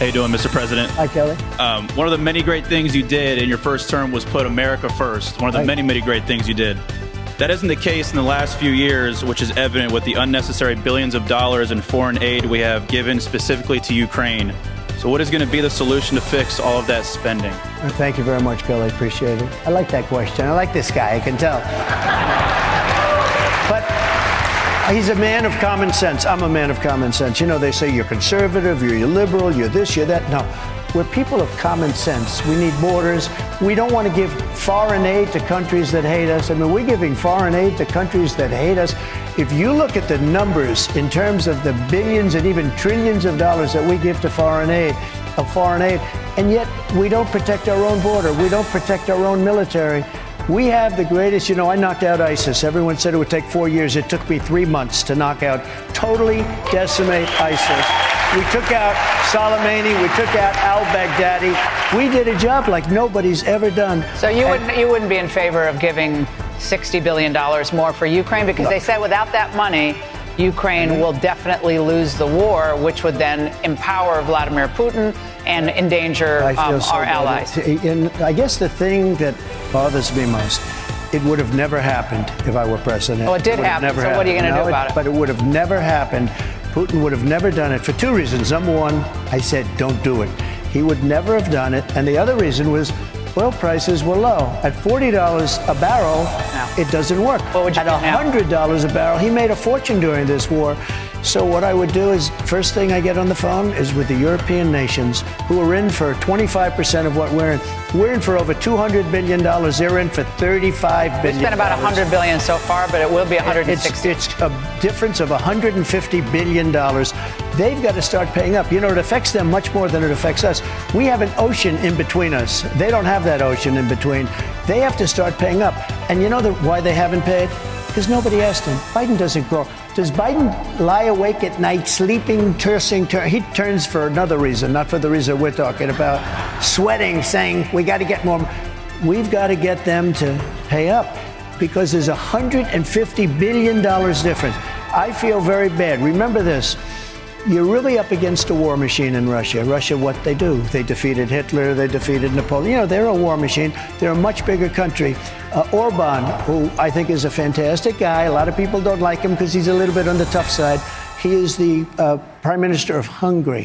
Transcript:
How you doing, Mr. President? Hi, Kelly. One of the many great things you did in your first term was put America first. One of the many great things you did. That isn't the case in the last few years, which is evident with the unnecessary billions of dollars in foreign aid we have given specifically to Ukraine. So what is going to be the solution to fix all of that spending? Thank you very much, Kelly. Appreciate it. I like that question. I like this guy. I can tell. But he's a man of common sense. I'm a man of common sense. You know, they say you're conservative, you're liberal, you're this, you're that. No, we're people of common sense. We need borders. We don't want to give foreign aid to countries that hate us. I mean, we're giving foreign aid to countries that hate us. If you look at the numbers in terms of the billions and even trillions of dollars that we give to foreign aid, and yet we don't protect our own border. We don't protect our own military. We have the greatest, you know, I knocked out ISIS. Everyone said it would take 4 years. It took me 3 months to knock out, totally decimate ISIS. We took out Soleimani. We took out al-Baghdadi. We did a job like nobody's ever done. So you wouldn't be in favor of giving $60 billion more for Ukraine? Because they said without that money, Ukraine will definitely lose the war, which would then empower Vladimir Putin and endanger our allies. And I guess the thing that bothers me most, it would have never happened if I were president. Well, it did happen, so what are you going to do about it? But it would have never happened. Putin would have never done it for two reasons. Number one, I said, don't do it. He would never have done it. And the other reason was oil prices were low. At $40 a barrel, it doesn't work. What would you At $100 a barrel, he made a fortune during this war. So what I would do is, first thing I get on the phone is with the European nations who are in for 25% of what we're in. We're in for over $200 billion. They're in for $35 billion. It's been about $100 billion so far, but it will be $160. It's a difference of $150 billion. They've got to start paying up. You know, it affects them much more than it affects us. We have an ocean in between us. They don't have that ocean in between. They have to start paying up. And you know why they haven't paid? Because nobody asked him. Biden doesn't grow. Does Biden lie awake at night, sleeping, cursing? He turns for another reason, not for the reason we're talking about. Sweating, saying, we got to get more. We've got to get them to pay up because there's $150 billion difference. I feel very bad. Remember this. You're really up against a war machine in Russia. Russia, what they do? They defeated Hitler. They defeated Napoleon. You know, they're a war machine. They're a much bigger country. Orban, who I think is a fantastic guy. A lot of people don't like him because he's a little bit on the tough side. He is the Prime Minister of Hungary.